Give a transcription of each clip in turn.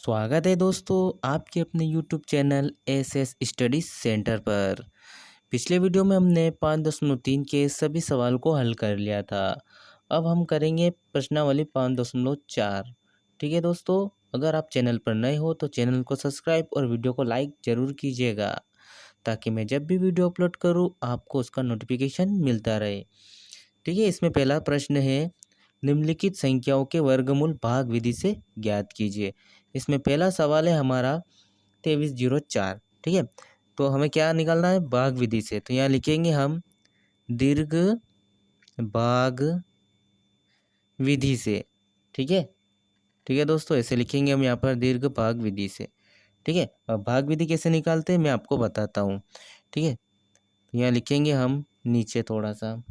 स्वागत है दोस्तों आपके अपने YouTube channel S study centre पर। पिछले वीडियो में हमने 5.3 के सभी सवाल को हल कर लिया था। अब हम करेंगे प्रश्नावली 5.4। ठीक है दोस्तों, अगर आप चैनल पर नए हो तो चैनल को सब्सक्राइब और वीडियो को लाइक ज़रूर कीजिएगा ताकि मैं जब भी वीडियो अपलोड करूँ आपको उसका नोटिफिकेशन मिलता रहे। ठीक है, इसमें पहला प्रश्न है, निम्नलिखित संख्याओं के वर्गमूल भाग विधि से ज्ञात कीजिए। इसमें पहला सवाल है हमारा 2304। ठीक है, तो हमें क्या निकालना है भाग विधि से। तो यहाँ लिखेंगे हम दीर्घ भाग विधि से। ठीक है, ठीक है दोस्तों, ऐसे लिखेंगे हम यहाँ पर दीर्घ भाग विधि से। ठीक है, अब भाग विधि कैसे निकालते हैं मैं आपको बताता हूँ। ठीक है, तो यहाँ लिखेंगे हम नीचे थोड़ा सा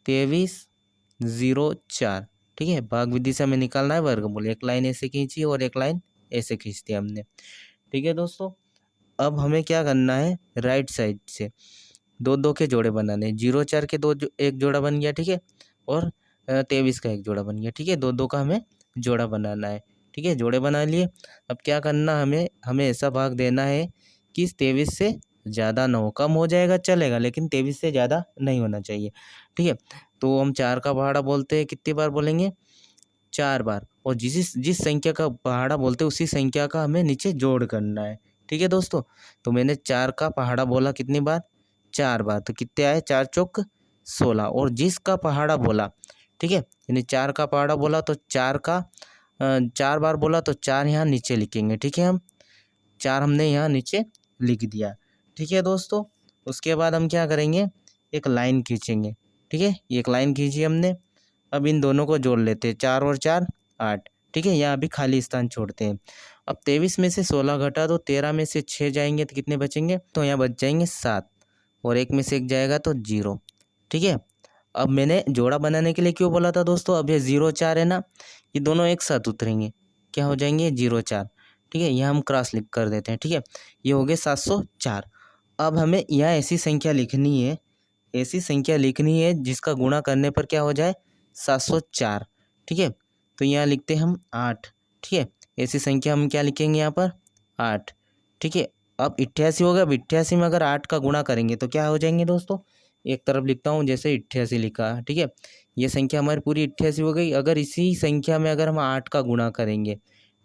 2304। ठीक है, भाग विधि से हमें निकालना है वर्गमूल। एक लाइन ऐसे खींची और एक लाइन ऐसे खींच दिया हमने। ठीक है दोस्तों, अब हमें क्या करना है, राइट साइड से दो दो के जोड़े बनाने हैं। 04 के एक जोड़ा बन गया। ठीक है, और 23 का एक जोड़ा बन गया। ठीक है, दो दो का हमें जोड़ा बनाना है। ठीक है, जोड़े बना लिए। अब क्या करना, हमें ऐसा भाग देना है कि 23 से ज़्यादा ना हो। कम हो जाएगा चलेगा लेकिन 23 से ज़्यादा नहीं होना चाहिए। ठीक है, तो हम 4 का पहाड़ा बोलते हैं, कितनी बार बोलेंगे 4 बार। और जिस जिस संख्या का पहाड़ा बोलते हैं उसी संख्या का हमें नीचे जोड़ करना है। ठीक है दोस्तों, तो मैंने 4 का पहाड़ा बोला कितनी बार, 4 बार। तो कितने आए, 4 चौक 16। और जिसका पहाड़ा बोला, ठीक है, यानी 4 का पहाड़ा बोला तो 4 बार बोला तो 4 यहाँ नीचे लिखेंगे। ठीक है, हम 4 हमने यहाँ नीचे लिख दिया। ठीक है दोस्तों, उसके बाद हम क्या करेंगे, एक लाइन खींचेंगे। ठीक है, एक लाइन खींची हमने। अब इन दोनों को जोड़ लेते हैं, 4 और 4 8। ठीक है, यहाँ अभी खाली स्थान छोड़ते हैं। अब 23 में से 16 घटा दो, 13 में से 6 जाएंगे तो कितने बचेंगे, तो यहाँ बच जाएंगे 7। और एक में से एक जाएगा तो 0। ठीक है, अब मैंने जोड़ा बनाने के लिए क्यों बोला था दोस्तों, अब ये 0 4 है ना, ये दोनों एक साथ उतरेंगे, क्या हो जाएंगे 0 4। ठीक है, यहाँ हम क्रॉस लिख कर देते हैं। ठीक है, ये हो गए 704। अब हमें यहाँ ऐसी संख्या लिखनी है, ऐसी संख्या लिखनी है जिसका गुणा करने पर क्या हो जाए 704। ठीक है, तो यहाँ लिखते हैं हम 8। ठीक है, ऐसी संख्या हम क्या लिखेंगे यहाँ पर 8। ठीक है, अब 88 हो गया। अब 88 में अगर 8 का गुणा करेंगे तो क्या हो जाएंगे दोस्तों, एक तरफ लिखता हूँ जैसे 88 लिखा। ठीक है, ये संख्या हमारी पूरी 88 हो गई। अगर इसी संख्या में अगर हम 8 का गुणा करेंगे,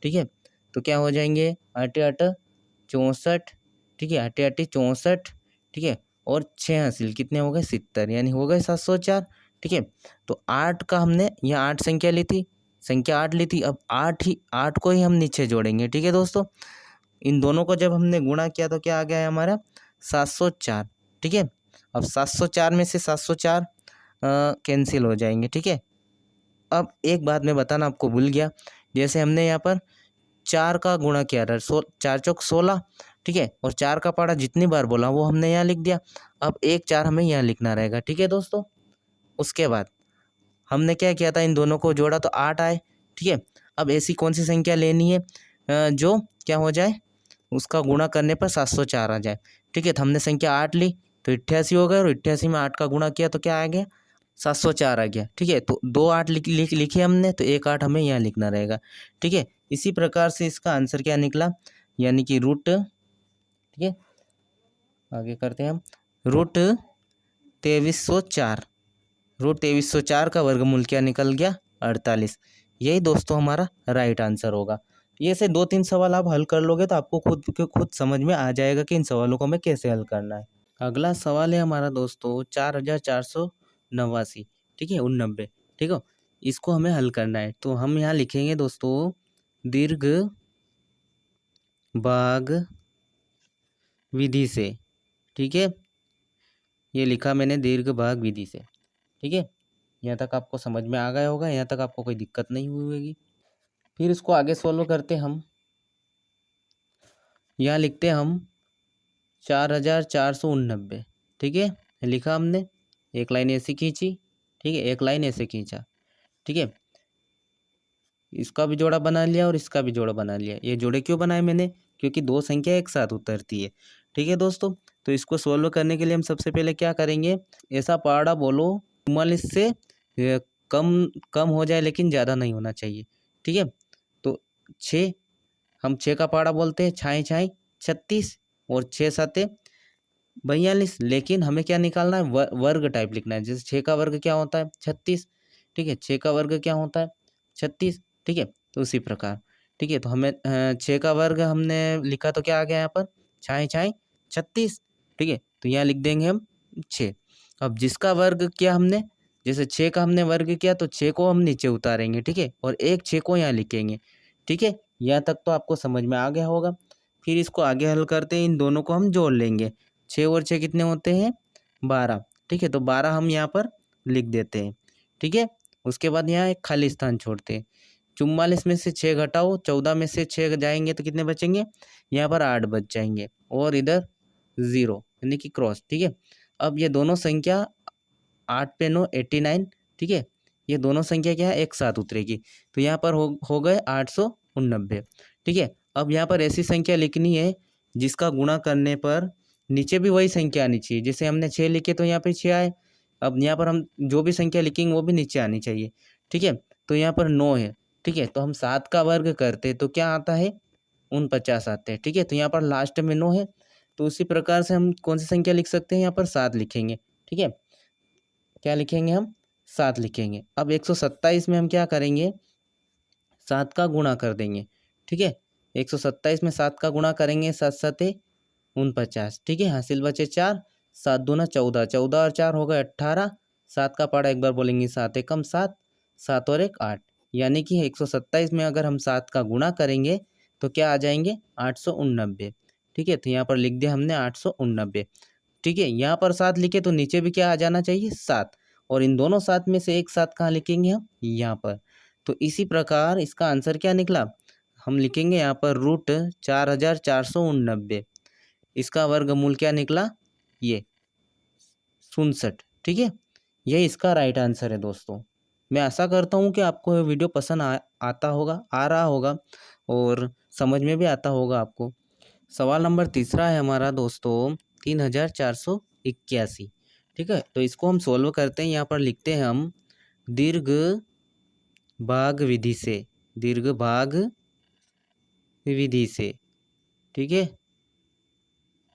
ठीक है, तो क्या हो जाएंगे 8 8 64। ठीक है, 8 8 64। ठीक है, और 6 हासिल कितने हो गए 70, यानी हो गए 704। ठीक है, तो 8 का हमने यहाँ 8 संख्या ली थी, संख्या 8 ली थी। अब 8 को ही हम नीचे जोड़ेंगे। ठीक है दोस्तों, इन दोनों को जब हमने गुणा किया तो क्या आ गया है हमारा 704। ठीक है, अब 704 में से 704 कैंसिल हो जाएंगे। ठीक है, अब एक बात मैं बताना आपको भूल गया, जैसे हमने यहाँ पर 4 का गुणा किया था, 4 चौक 16। ठीक है, और 4 का पहाड़ा जितनी बार बोला वो हमने यहाँ लिख दिया। अब एक 4 हमें यहाँ लिखना रहेगा। ठीक है दोस्तों, उसके बाद हमने क्या किया था, इन दोनों को जोड़ा तो 8 आए। ठीक है, अब ऐसी कौन सी संख्या लेनी है जो क्या हो जाए, उसका गुणा करने पर 704 आ जाए। ठीक है, तो हमने संख्या 8 ली तो 88 हो गए, और 88 में 8 का गुणा किया तो क्या आ गया 704 आ गया। ठीक है, तो 2 8 लिखे हमने, तो एक 8 हमें यहाँ लिखना रहेगा। ठीक है, इसी प्रकार से इसका आंसर क्या निकला, यानी कि रूट, ठीक है, आगे करते हैं हम, रूट 2304। रूट 2304 का वर्गमूल क्या निकल गया 48। यही दोस्तों हमारा राइट आंसर होगा। ये से 2-3 सवाल आप हल कर लोगे तो आपको खुद समझ में आ जाएगा कि इन सवालों को हमें कैसे हल करना है। अगला सवाल है हमारा दोस्तों 4489। ठीक है, 89। ठीक है, इसको हमें हल करना है। तो हम यहाँ लिखेंगे दोस्तों दीर्घ भाग विधि से। ठीक है, ये लिखा मैंने दीर्घ भाग विधि से। ठीक है, यहाँ तक आपको समझ में आ गया होगा, यहाँ तक आपको कोई दिक्कत नहीं हुई होगी। फिर इसको आगे सॉल्व करते हम। यहाँ लिखते हम 4489। ठीक है, लिखा हमने, एक लाइन ऐसी खींची। ठीक है, एक लाइन ऐसे खींचा। ठीक है, इसका भी जोड़ा बना लिया और इसका भी जोड़ा बना लिया। ये जोड़े क्यों बनाए मैंने, क्योंकि दो संख्या एक साथ उतरती है। ठीक है दोस्तों, तो इसको सोल्व करने के लिए हम सबसे पहले क्या करेंगे, ऐसा पहाड़ा बोलो 44 से कम कम हो जाए लेकिन ज़्यादा नहीं होना चाहिए। ठीक है, तो 6 हम 6 का पहाड़ा बोलते हैं, छाई छाई 36 और 6 साते 42। लेकिन हमें क्या निकालना है, वर्ग टाइप लिखना है। जैसे 6 का वर्ग क्या होता है, 36, ठीक है। 6 का वर्ग क्या होता है, 36, ठीक है। तो उसी प्रकार, ठीक है। तो हमें 6 का वर्ग हमने लिखा तो क्या आ गया यहाँ पर, छाई छाई 36, ठीक है। तो यहाँ लिख देंगे हम 6। अब जिसका वर्ग किया हमने, जैसे 6 का हमने वर्ग किया तो 6 को हम नीचे उतारेंगे, ठीक है, और एक 6 को यहाँ लिखेंगे, ठीक है। यहाँ तक तो आपको समझ में आ गया होगा। फिर इसको आगे हल करते हैं, इन दोनों को हम जोड़ लेंगे। 6 और 6 कितने होते हैं, 12, ठीक है। तो 12 हम यहाँ पर लिख देते हैं, ठीक है। उसके बाद यहाँ एक खाली स्थान छोड़ते हैं। 44 में से 6 घटाओ, 14 में से 6 जाएंगे तो कितने बचेंगे, यहाँ पर 8 बच जाएंगे, और इधर 0 यानी कि क्रॉस, ठीक है। अब ये दोनों संख्या 8 पे 9 89, ठीक है। ये दोनों संख्या क्या है, एक साथ उतरेगी, तो यहाँ पर हो गए 889, ठीक है। अब यहाँ पर ऐसी संख्या लिखनी है जिसका गुणा करने पर नीचे भी वही संख्या आनी चाहिए। जैसे हमने 6 लिखे तो यहाँ पे 6 आए। अब यहाँ पर हम जो भी संख्या लिखेंगे वो भी नीचे आनी चाहिए, ठीक है। तो यहाँ पर 9 है, ठीक है। तो हम 7 का वर्ग करते तो क्या आता है, 49 आते हैं, ठीक है। तो यहाँ पर लास्ट में 9 है, तो उसी प्रकार से हम कौन सी संख्या लिख सकते हैं, यहाँ पर 7 लिखेंगे, ठीक है। क्या लिखेंगे हम, 7 लिखेंगे। अब 127 में हम क्या करेंगे, 7 का गुणा कर देंगे, ठीक है। 127 में 7 का गुणा करेंगे, 7 सते 49, ठीक है। हासिल बचे 4, 7 दूना 14, 14 और 4 हो गए 18। 7 का पहाड़ा एक बार बोलेंगे, 7 एकम 7, 7 और 1 8, यानी कि 127 में अगर हम 7 का गुणा करेंगे तो क्या आ जाएंगे, 889, ठीक है। तो यहाँ पर लिख दिया हमने 889, ठीक है। यहाँ पर 7 लिखे तो नीचे भी क्या आ जाना चाहिए, 7, और इन दोनों 7 में से एक 7 कहाँ लिखेंगे हम, यहाँ पर। तो इसी प्रकार इसका आंसर क्या निकला, हम लिखेंगे यहाँ पर √4489। इसका वर्गमूल क्या निकला, ये 67, ठीक है। यही इसका राइट आंसर है दोस्तों। मैं आशा करता हूँ कि आपको ये वीडियो पसंद आता होगा, आ रहा होगा, और समझ में भी आता होगा आपको। सवाल नंबर तीसरा है हमारा दोस्तों 3481, ठीक है। तो इसको हम सोल्व करते हैं। यहाँ पर लिखते हैं हम दीर्घ भाग विधि से, दीर्घ भाग विधि से, ठीक है।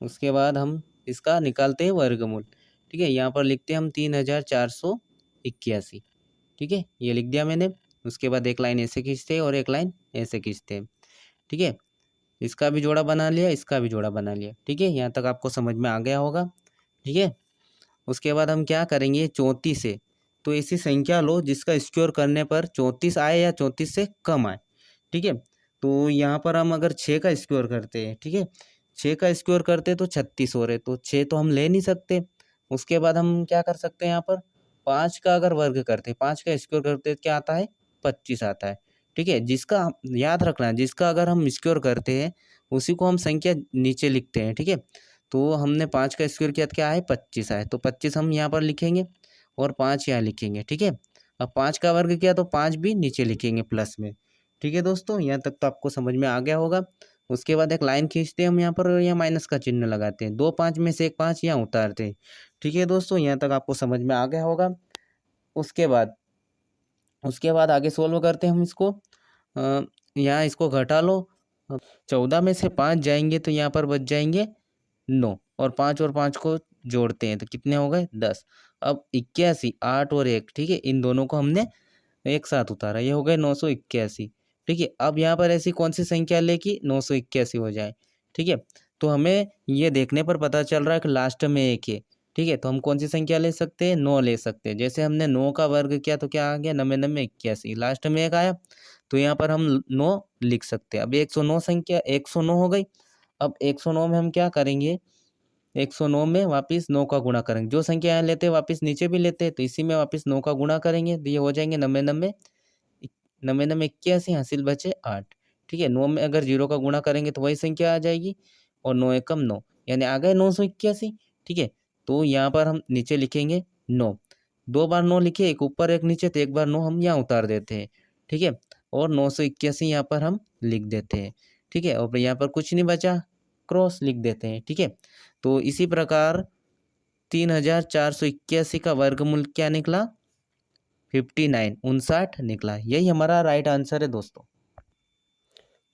उसके बाद हम इसका निकालते हैं वर्गमूल, ठीक है। यहाँ पर लिखते हैं हम 3481, ठीक है। ये लिख दिया मैंने। उसके बाद एक लाइन ऐसे खींचते हैं और एक लाइन ऐसे खींचते हैं, ठीक है। इसका भी जोड़ा बना लिया, इसका भी जोड़ा बना लिया, ठीक है। यहाँ तक आपको समझ में आ गया होगा, ठीक है। उसके बाद हम क्या करेंगे, 34 से, तो ऐसी संख्या लो जिसका स्क्वायर करने पर 34 आए या 34 से कम आए, ठीक है। तो यहाँ पर हम अगर 6 का स्क्वायर करते हैं, ठीक है, 6 का स्क्वायर करते तो 36 हो रहे, तो 6 तो हम ले नहीं सकते। उसके बाद हम क्या कर सकते हैं, यहाँ पर 5 का अगर वर्ग करते, 5 का स्क्वायर करते क्या आता है, 25 आता है, ठीक है। जिसका याद रखना है, जिसका अगर हम स्क्वायर करते हैं उसी को हम संख्या नीचे लिखते हैं, ठीक है। तो हमने 5 का स्क्वायर किया तो क्या है, 25 आए, तो 25 हम यहाँ पर लिखेंगे और 5 यहाँ लिखेंगे, ठीक है। अब 5 का वर्ग किया तो 5 भी नीचे लिखेंगे प्लस में, ठीक है दोस्तों। यहाँ तक तो आपको समझ में आ गया होगा। उसके बाद एक लाइन खींचते हैं हम यहाँ पर, और यहाँ माइनस का चिन्ह लगाते हैं, 2 5 में से एक 5 यहाँ उतारते हैं, ठीक है दोस्तों। यहाँ तक आपको समझ में आ गया होगा। उसके बाद आगे सोल्व करते हैं हम इसको। यहाँ इसको घटा लो, 14 में से 5 जाएंगे तो यहाँ पर बच जाएंगे 9, और 5 को जोड़ते हैं तो कितने हो गए, 10। अब 81, 8 और 1, ठीक है, इन दोनों को हमने एक साथ उतारा, ये हो गए 981, ठीक है। अब यहाँ पर ऐसी कौन सी संख्या ले कि 981 हो जाए, ठीक है। तो हमें ये देखने पर पता चल रहा है कि लास्ट में 1 है, ठीक है। तो हम कौन सी संख्या ले सकते हैं, 9 ले सकते हैं। जैसे हमने 9 का वर्ग किया तो क्या आ गया, 9 9 81, लास्ट में 1 आया, तो यहाँ पर हम 9 लिख सकते हैं। अब 109 संख्या 109 हो गई। अब 109 में हम क्या करेंगे, 109 में वापस 9 का गुणा करेंगे। जो संख्या यहाँ लेते हैं वापस नीचे भी लेते हैं, तो इसी में वापस 9 का गुणा करेंगे, तो ये हो जाएंगे 9 9 81, हासिल बचे 8, ठीक है। 9 में अगर 0 का गुणा करेंगे तो वही संख्या आ जाएगी, और 9 एकम 9, यानी आ गए 981, ठीक है। तो यहाँ पर हम नीचे लिखेंगे 9, 2 बार 9 लिखे, एक ऊपर एक नीचे, तो एक बार 9 हम यहाँ उतार देते हैं, ठीक है। और 981 यहाँ पर हम लिख देते हैं, ठीक है। और यहाँ पर कुछ नहीं बचा, क्रॉस लिख देते हैं, ठीक है। तो इसी प्रकार 3481 का वर्गमूल क्या निकला, 59 निकला। यही हमारा राइट आंसर है दोस्तों।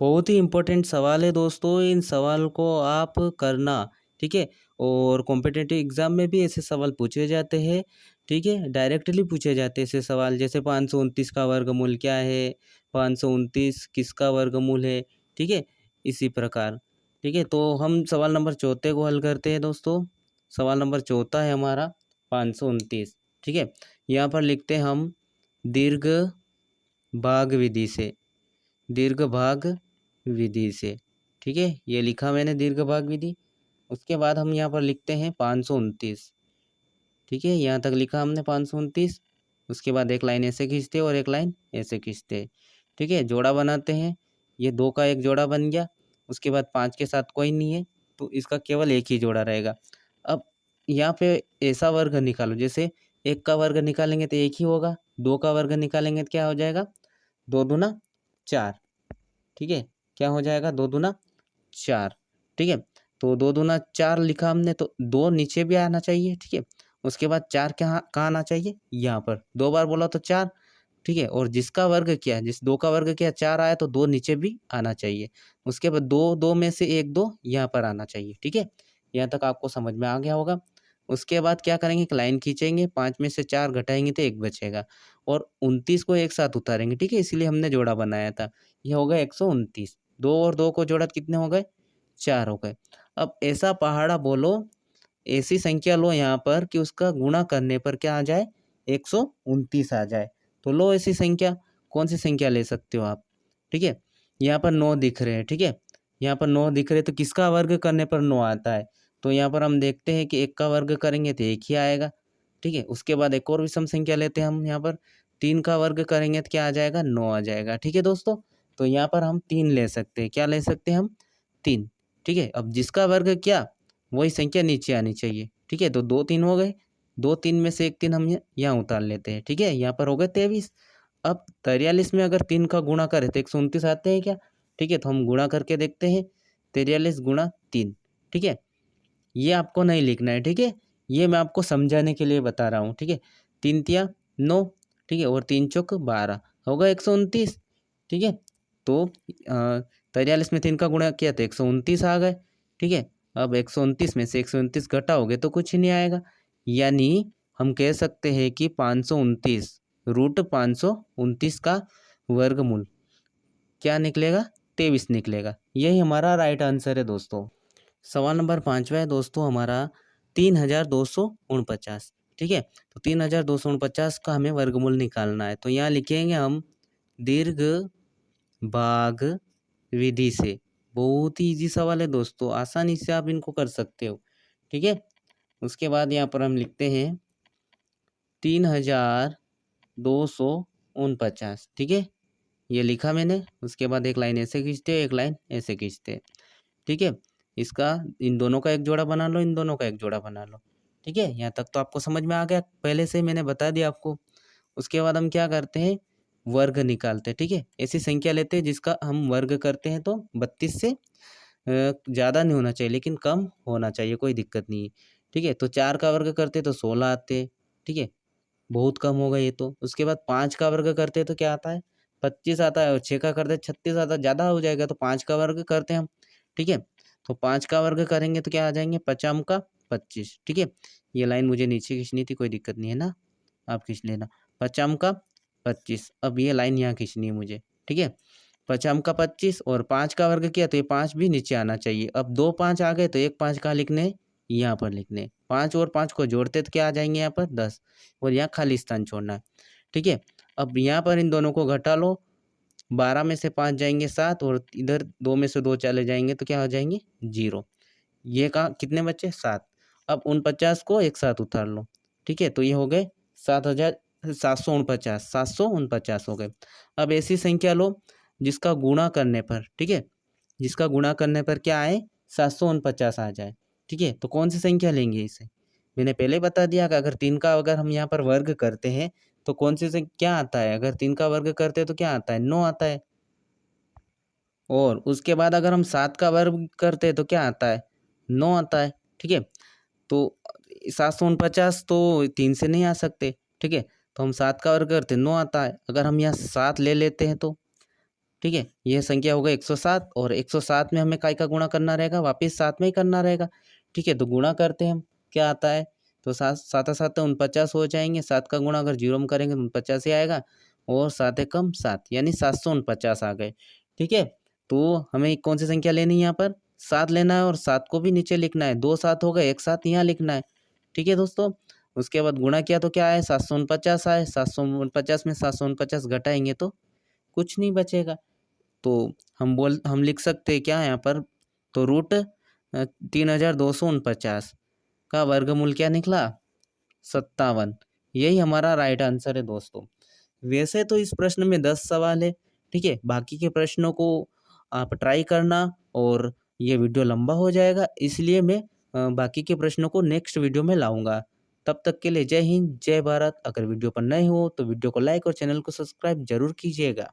बहुत ही इम्पोर्टेंट सवाल है दोस्तों, इन सवाल को आप करना, ठीक है। और कॉम्पिटिटिव एग्जाम में भी ऐसे सवाल पूछे जाते हैं, ठीक है, डायरेक्टली पूछे जाते हैं ऐसे सवाल, जैसे 529 का वर्गमूल क्या है, 529 किसका वर्गमूल है, ठीक है, इसी प्रकार, ठीक है। तो हम सवाल नंबर 34 को हल करते हैं दोस्तों। सवाल नंबर 34 है हमारा 529, ठीक है। यहाँ पर लिखते हैं हम दीर्घ भाग विधि से, दीर्घ भाग विधि से, ठीक है, ये लिखा मैंने दीर्घ भाग विधि। उसके बाद हम यहाँ पर लिखते हैं 529, ठीक है, यहाँ तक लिखा हमने 529। उसके बाद एक लाइन ऐसे खींचते और एक लाइन ऐसे खींचते, ठीक है, जोड़ा बनाते हैं। ये 2 का एक जोड़ा बन गया। उसके बाद 5 के साथ कोई नहीं है तो इसका केवल एक ही जोड़ा रहेगा। अब यहाँ पे ऐसा वर्ग निकालो, जैसे 1 का वर्ग निकालेंगे तो 1 ही होगा, 2 का वर्ग निकालेंगे तो क्या हो जाएगा, 2 दूना 4, ठीक है, क्या हो जाएगा, 2 दूना 4, ठीक है। तो 2 दूना 4 लिखा हमने, तो 2 नीचे भी आना चाहिए, ठीक है। उसके बाद 4 कहाँ आना चाहिए, यहाँ पर 2 बार बोला तो 4, ठीक है। और जिसका वर्ग किया, जिस 2 का वर्ग किया 4 आया तो 2 नीचे भी आना चाहिए। उसके बाद 2 में से 1 2 यहाँ पर आना चाहिए, ठीक है। यहाँ तक आपको समझ में आ गया होगा। उसके बाद क्या करेंगे, एक लाइन खींचेंगे, 5 में से 4 घटाएंगे तो 1 बचेगा, और 29 को एक साथ उतारेंगे, ठीक है, इसीलिए हमने जोड़ा बनाया था। ये हो गया 129, 2 और 2 को जोड़ा तो कितने हो गए, 4 हो गए। अब ऐसा पहाड़ा बोलो, ऐसी संख्या लो यहाँ पर कि उसका गुणा करने पर क्या आ जाए, 129 आ जाए। तो लो ऐसी संख्या, कौन सी संख्या ले सकते हो आप, ठीक है। यहाँ पर 9 दिख रहे हैं, ठीक है, यहाँ पर 9 दिख रहे हैं, तो किसका वर्ग करने पर 9 आता है, तो यहाँ पर हम देखते हैं कि 1 का वर्ग करेंगे तो 1 ही आएगा, ठीक है। उसके बाद एक और विषम संख्या लेते हैं हम, यहाँ पर 3 का वर्ग करेंगे तो क्या आ जाएगा, 9 आ जाएगा, ठीक है दोस्तों। तो यहाँ पर हम 3 ले सकते हैं, क्या ले सकते हैं हम, 3, ठीक है। अब जिसका वर्ग क्या, वही संख्या नीचे आनी चाहिए, ठीक है। तो 2 3 हो गए, 2 3 में से एक 3 हम यहाँ उतार लेते हैं, ठीक है। यहाँ पर हो गए 23। अब 43 में अगर 3 का गुणा करें तो 129 आते हैं क्या, ठीक है। तो हम गुणा करके देखते हैं, 43 गुणा 3, ठीक है। ये आपको नहीं लिखना है, ठीक है, ये मैं आपको समझाने के लिए बता रहा हूँ, ठीक है। 3 तिया 9, ठीक है, और 3 चौक 12 होगा 129, ठीक है। तो 43 में 3 का गुणा किया तो 129 आ गए, ठीक है। अब 129 में से 129 घटाओगे तो कुछ ही नहीं आएगा, यानी हम कह सकते हैं कि 529 रूट 529 का वर्गमूल क्या निकलेगा, 23 निकलेगा। यही हमारा राइट आंसर है दोस्तों। सवाल नंबर 5वां है दोस्तों हमारा 3249, ठीक है। तो 3249 का हमें वर्गमूल निकालना है, तो यहाँ लिखेंगे हम दीर्घ भाग विधि से। बहुत ही इजी सवाल है दोस्तों, आसानी से आप इनको कर सकते हो, ठीक है। उसके बाद यहाँ पर हम लिखते हैं 3249, ठीक है, ये लिखा मैंने। उसके बाद एक लाइन ऐसे खींचते, एक लाइन ऐसे खींचते, ठीक है। इसका इन दोनों का एक जोड़ा बना लो, इन दोनों का एक जोड़ा बना लो, ठीक है। यहाँ तक तो आपको समझ में आ गया, पहले से ही मैंने बता दिया आपको। उसके बाद हम क्या करते हैं, वर्ग निकालते हैं, ठीक है। ऐसी संख्या लेते हैं जिसका हम वर्ग करते हैं तो 32 से ज़्यादा नहीं होना चाहिए, लेकिन कम होना चाहिए, कोई दिक्कत नहीं है, ठीक है। तो 4 का वर्ग करते तो 16 आते हैं, ठीक है, बहुत कम होगा ये तो। उसके बाद 5 का वर्ग करते तो क्या आता है, 25 आता है, और 6 का करते 36 आता है, ज़्यादा हो जाएगा, तो 5 का वर्ग करते हैं हम, ठीक है। तो 5 का वर्ग करेंगे तो क्या आ जाएंगे, 5 का 25, ठीक है। ये लाइन मुझे नीचे खींचनी थी, कोई दिक्कत नहीं है ना, आप खींच लेना, 5 का 25। अब ये लाइन यहाँ खींचनी है मुझे, ठीक है। 5 का 25 और 5 का वर्ग किया तो ये 5 भी नीचे आना चाहिए। अब 2 5 आ गए तो एक 5 कहाँ लिखने, यहाँ पर लिखने, 5 और 5 को जोड़ते तो क्या आ जाएंगे यहाँ पर 10, और यहाँ खाली स्थान छोड़ना है, ठीक है। अब यहाँ पर इन दोनों को घटा लो, 12 में से 5 जाएंगे 7, और इधर 2 में से 2 चले जाएंगे तो क्या हो जाएंगे 0। ये कहाँ कितने बच्चे 7। अब 49 को एक साथ उतार लो, ठीक है, तो ये हो गए 7,749, 749 हो गए। अब ऐसी संख्या लो जिसका गुणा करने पर, ठीक है, जिसका गुणा करने पर क्या आए, 749 आ जाए, ठीक है। तो कौन सी संख्या लेंगे इसे, मैंने पहले बता दिया कि अगर 3 का अगर हम यहाँ पर वर्ग करते हैं तो कौन सी से क्या आता है, अगर 3 का वर्ग करते हैं तो क्या आता है, 9 आता है। और उसके बाद अगर हम 7 का वर्ग करते हैं तो क्या आता है, 9 आता है, ठीक है। तो 749 तो 3 से नहीं आ सकते, ठीक है। तो हम 7 का वर्ग करते 9 आता है, अगर हम यहाँ 7 ले लेते हैं तो ठीक है, यह संख्या होगा 107 और 107 में हमें काय का गुणा करना रहेगा, वापस 7 में ही करना रहेगा। ठीक है, तो गुणा करते हैं हम, क्या आता है, तो 7 7 7 49 हो जाएंगे। 7 का गुणा अगर 0 में करेंगे तो 49 ही आएगा, और 7 एकम 7 यानी 749 आ गए। ठीक है, तो हमें कौन सी संख्या लेनी है यहाँ पर, 7 लेना है, और 7 को भी नीचे लिखना है। 2 7 हो गए, एक 7 यहाँ लिखना है। ठीक है दोस्तों, उसके बाद गुणा किया तो क्या आया, 749 आए। 749 में 749 घटाएंगे तो कुछ नहीं बचेगा। तो हम लिख सकते हैं क्या यहाँ पर, तो रूट 3249 का वर्गमूल क्या निकला, 57। यही हमारा राइट आंसर है दोस्तों। वैसे तो इस प्रश्न में 10 सवाल है। ठीक है, बाकी के प्रश्नों को आप ट्राई करना, और ये वीडियो लंबा हो जाएगा, इसलिए मैं बाकी के प्रश्नों को नेक्स्ट वीडियो में लाऊंगा। तब तक के लिए जय हिंद, जय भारत। अगर वीडियो पर नए हो तो वीडियो को लाइक और चैनल को सब्सक्राइब जरूर कीजिएगा।